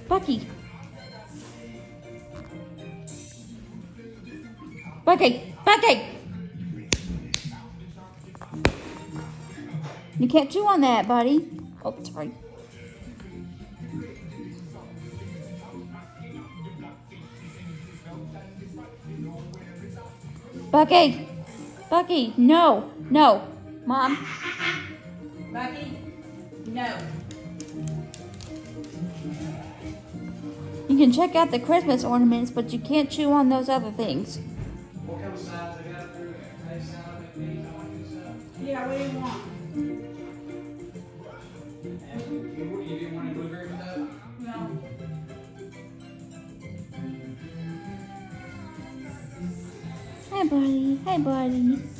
Bucky. Bucky. Bucky. You can't chew on that, buddy. Oh, sorry. Bucky. Bucky. No. No. Mom. Bucky. No. You can check out the Christmas ornaments, but you can't chew on those other things. What kind of signs they got there? They sound like these, I like this stuff. Yeah, what do you want? And you didn't want any blueberry stuff? No. Hi, buddy. Hi, buddy.